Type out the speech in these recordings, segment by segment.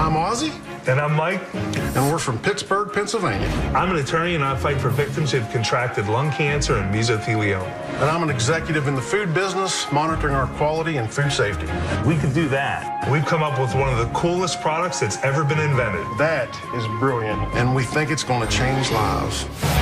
I'm Ozzy. And I'm Mike. And we're from Pittsburgh, Pennsylvania. I'm an attorney and I fight for victims who've contracted lung cancer and mesothelioma. And I'm an executive in the food business, monitoring our quality and food safety. We can do that. We've come up with one of the coolest products that's ever been invented. That is brilliant, and we think it's going to change lives.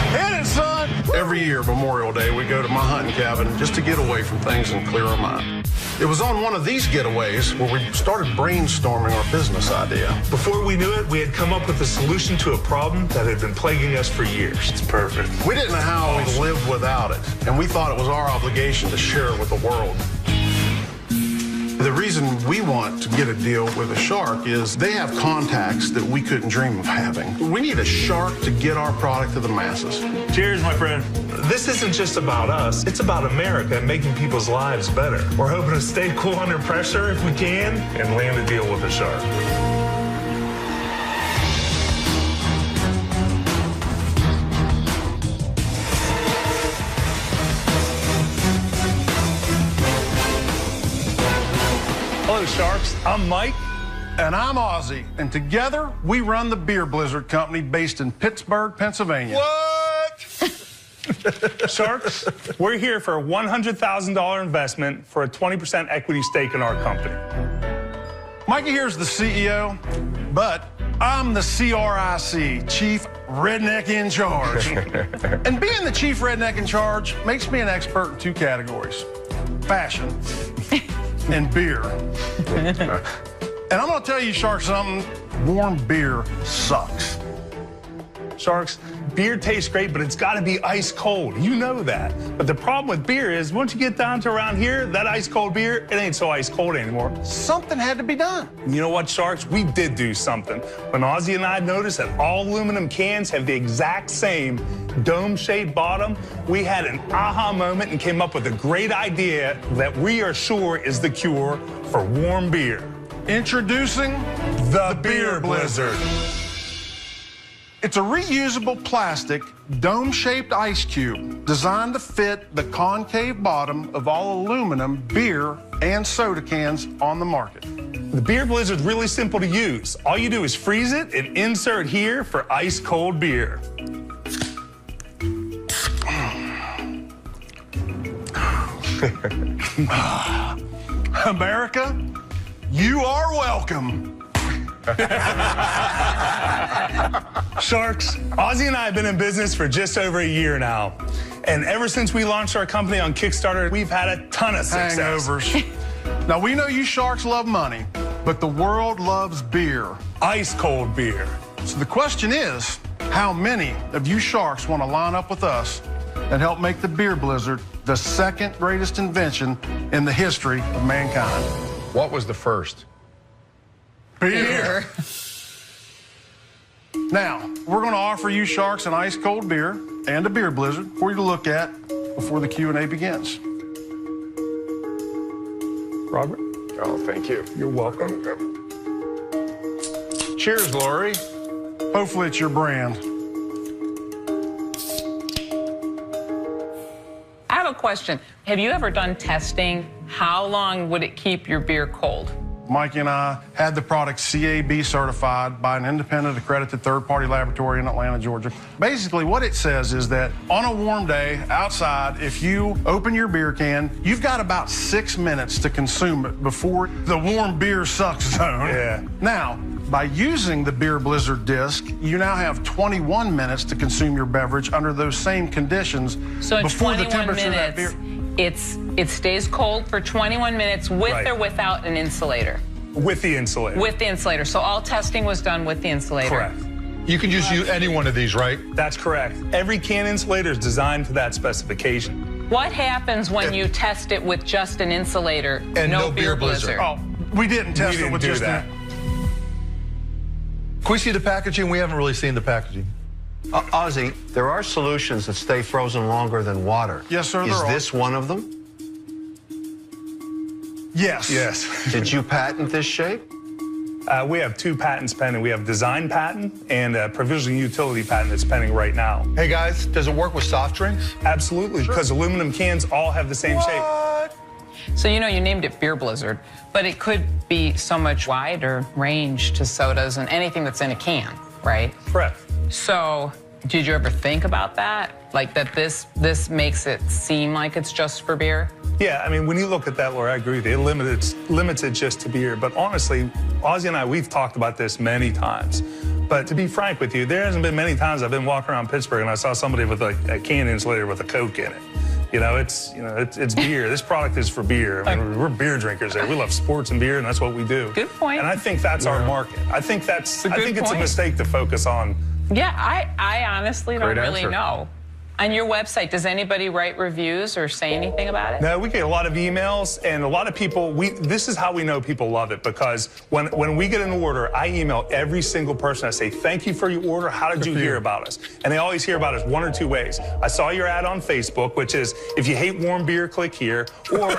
Hit it, son! Every year, Memorial Day, we go to my hunting cabin just to get away from things and clear our mind. It was on one of these getaways where we started brainstorming our business idea. Before we knew it, we had come up with a solution to a problem that had been plaguing us for years. It's perfect. We didn't know how we'd live without it, and we thought it was our obligation to share it with the world. The reason we want to get a deal with a shark is they have contacts that we couldn't dream of having. We need a shark to get our product to the masses. Cheers, my friend. This isn't just about us. It's about America and making people's lives better. We're hoping to stay cool under pressure if we can and land a deal with a shark. Hello, Sharks. I'm Mike. And I'm Ozzy. And together, we run the Beer Blizzard Company based in Pittsburgh, Pennsylvania. What? Sharks, we're here for a $100,000 investment for a 20% equity stake in our company. Mikey here's the CEO, but I'm the CRIC, Chief Redneck in Charge. And being the Chief Redneck in Charge makes me an expert in two categories: fashion and beer. And I'm going to tell you, Sharks, something. Warm beer sucks. Sharks, beer tastes great, but it's got to be ice cold. You know that. But the problem with beer is once you get down to around here, that ice cold beer, it ain't so ice cold anymore. Something had to be done. You know what, Sharks? We did do something. When Ozzy and I noticed that all aluminum cans have the exact same dome-shaped bottom, we had an aha moment and came up with a great idea that we are sure is the cure for warm beer. Introducing the Beer Blizzard. It's a reusable plastic, dome-shaped ice cube designed to fit the concave bottom of all aluminum beer and soda cans on the market. The Beer Blizzard's really simple to use. All you do is freeze it and insert here for ice-cold beer. America, you are welcome. Sharks, Ozzy and I have been in business for just over a year now. And ever since we launched our company on Kickstarter, we've had a ton of success. Hangovers. Now, we know you Sharks love money, but the world loves beer. Ice-cold beer. So the question is, how many of you Sharks want to line up with us and help make the Beer Blizzard the second greatest invention in the history of mankind? What was the first? Beer. Now, we're going to offer you Sharks an ice-cold beer and a Beer Blizzard for you to look at before the Q&A begins. Robert? Oh, thank you. You're welcome. Cheers, Lori. Hopefully it's your brand. I have a question. Have you ever done testing? How long would it keep your beer cold? Mikey and I had the product CAB certified by an independent accredited third-party laboratory in Atlanta, Georgia. Basically, what it says is that on a warm day outside, if you open your beer can, you've got about 6 minutes to consume it before the warm beer sucks zone. Yeah. Now, by using the Beer Blizzard disc, you now have 21 minutes to consume your beverage under those same conditions So in before the 21 temperature of that beer. minutes, it stays cold for 21 minutes with Right. or without an insulator? With the insulator. With the insulator. So all testing was done with the insulator? Correct. You can just use any one of these, right? That's correct. Every can insulator is designed to that specification. What happens when you test it with just an insulator? And no Beer Blizzard. Oh, we didn't test didn't it with do just that. Can we see the packaging? We haven't really seen the packaging. Ozzy, there are solutions that stay frozen longer than water. Yes, sir, Is there are. this one of them? Yes. Yes. Did you patent this shape? We have 2 patents pending. We have design patent and a provisional utility patent that's pending right now. Hey, guys, does it work with soft drinks? Absolutely, because aluminum cans all have the same shape. So, you know, you named it Beer Blizzard, but it could be so much wider range to sodas and anything that's in a can, right? Correct. So, did you ever think about that? Like that this makes it seem like it's just for beer? Yeah, I mean, when you look at that, Laura, I agree with you. It limits it just to beer. But honestly, Ozzy and I, we've talked about this many times. But to be frank with you, there hasn't been many times I've been walking around Pittsburgh and I saw somebody with a can insulator with a Coke in it. It's beer. This product is for beer. I mean, we're beer drinkers there. We love sports and beer, and that's what we do. Good point. And I think that's our market. I think it's point. a mistake to focus on. Yeah, I honestly don't really answer. know. On your website, does anybody write reviews or say anything about it? No, we get a lot of emails, and a lot of people, this is how we know people love it, because when we get an order, I email every single person. I say, thank you for your order. How did you hear about us? And they always hear about us one or two ways. I saw your ad on Facebook, which is, if you hate warm beer, click here. Or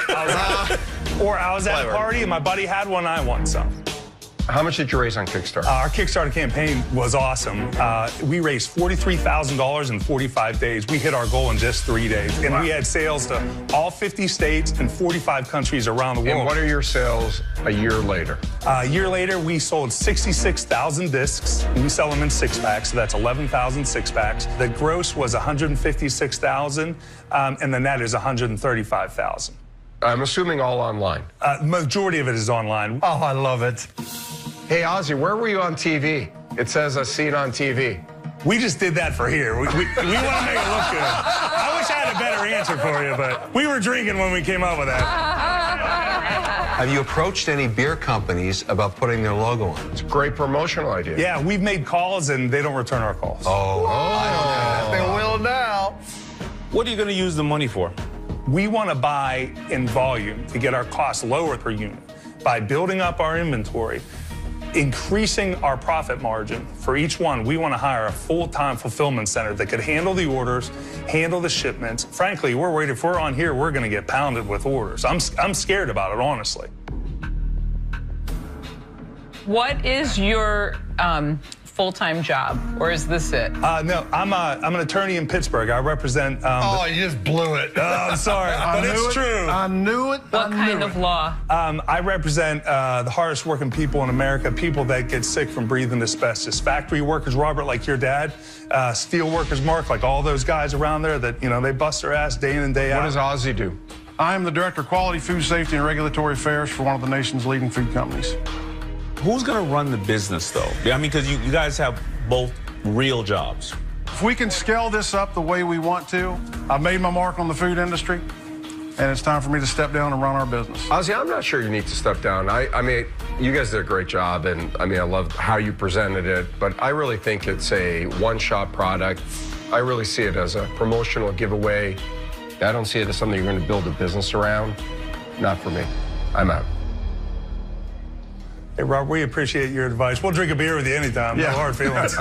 I was at a party, and my buddy had one, and I want some. How much did you raise on Kickstarter? Our Kickstarter campaign was awesome. We raised $43,000 in 45 days. We hit our goal in just 3 days. And we had sales to all 50 states and 45 countries around the world. And what are your sales a year later? A year later, we sold 66,000 discs. We sell them in 6-packs, so that's 11,000 6-packs. The gross was 156,000, and the net is 135,000. I'm assuming all online. Majority of it is online. Oh, I love it. Hey, Ozzy, where were you on TV? It says a scene on TV. We just did that for here. We want to make it look good. I wish I had a better answer for you, but we were drinking when we came up with that. Have you approached any beer companies about putting their logo on? It's a great promotional idea. Yeah, we've made calls, and they don't return our calls. They will now. What are you going to use the money for? We want to buy in volume to get our costs lower per unit by building up our inventory, increasing our profit margin. For each one, we want to hire a full-time fulfillment center that could handle the orders, handle the shipments. Frankly, we're worried if we're on here, we're going to get pounded with orders. I'm scared about it, honestly. What is your full-time job, or is this it? No, I'm an attorney in Pittsburgh. I represent. You just blew it. Oh, I'm sorry, but it's true. I knew it. What kind of law? I represent the hardest working people in America, people that get sick from breathing asbestos. Factory workers, Robert, like your dad. Steel workers, Mark, like all those guys around there that, they bust their ass day in and day out. What does Ozzy do? I am the Director of Quality, Food Safety, and Regulatory Affairs for one of the nation's leading food companies. Who's going to run the business, though? I mean, because you guys have both real jobs. If we can scale this up the way we want to, I've made my mark on the food industry, and it's time for me to step down and run our business. Ozzy, I'm not sure you need to step down. I mean, you guys did a great job, and I love how you presented it, but I really think it's a one-shot product. I really see it as a promotional giveaway. I don't see it as something you're going to build a business around. Not for me. I'm out. Hey, Rob, we appreciate your advice. We'll drink a beer with you anytime. Yeah. No hard feelings.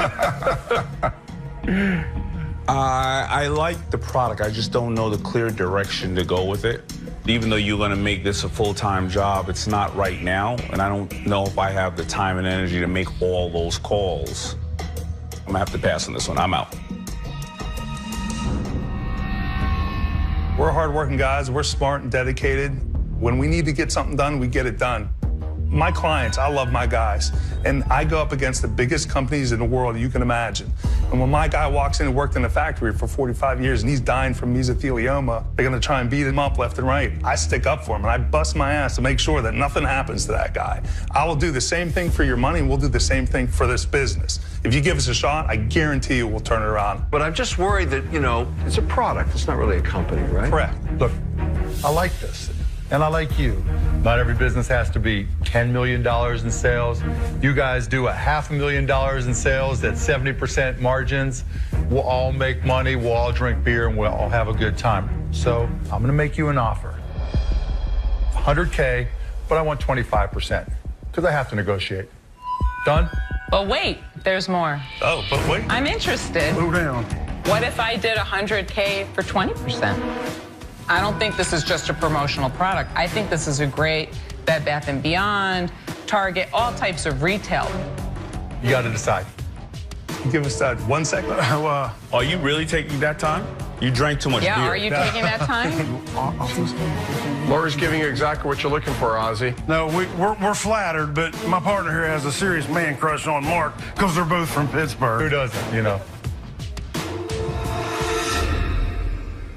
I like the product. I just don't know the clear direction to go with it. Even though you're going to make this a full-time job, it's not right now, and I don't know if I have the time and energy to make all those calls. I'm going to have to pass on this one. I'm out. We're hardworking guys. We're smart and dedicated. When we need to get something done, we get it done. My clients, I love my guys, and I go up against the biggest companies in the world you can imagine. And when my guy walks in and worked in a factory for 45 years and he's dying from mesothelioma, they're gonna try and beat him up left and right. I stick up for him and I bust my ass to make sure that nothing happens to that guy. I will do the same thing for your money, and we'll do the same thing for this business. If you give us a shot, I guarantee you we'll turn it around. But I'm just worried that, it's a product. It's not really a company, right? Correct. Look, I like this, and I like you. Not every business has to be $10 million in sales. You guys do $500,000 in sales at 70% margins. We'll all make money, we'll all drink beer, and we'll all have a good time. So I'm gonna make you an offer. 100K, but I want 25%, because I have to negotiate. Done? But wait, there's more. Oh, but wait. I'm interested. Move down. What if I did 100K for 20%? I don't think this is just a promotional product. I think this is a great Bed Bath & Beyond, Target, all types of retail. You gotta decide. Give us 1 second. Are you really taking that time? You drank too much beer. Yeah, are you taking that time? Laura's giving you exactly what you're looking for, Ozzy. No, we're flattered, but my partner here has a serious man crush on Mark because they're both from Pittsburgh. Who doesn't, you know?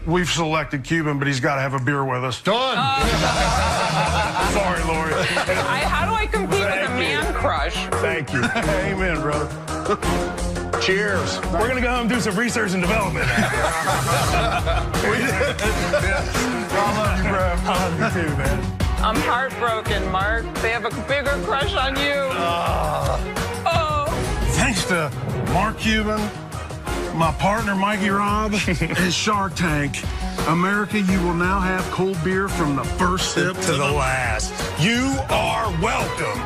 We've selected Cuban, but he's got to have a beer with us. Done. Sorry, Lori. How do I compete with a man crush? Thank you. Amen, brother. Cheers. We're going to go home and do some research and development. I love you, bro. I love you too, man. I'm heartbroken, Mark. They have a bigger crush on you. Oh. Thanks to Mark Cuban, my partner Mikey Robb, and Shark Tank, America, you will now have cold beer from the first sip To the last. You are welcome.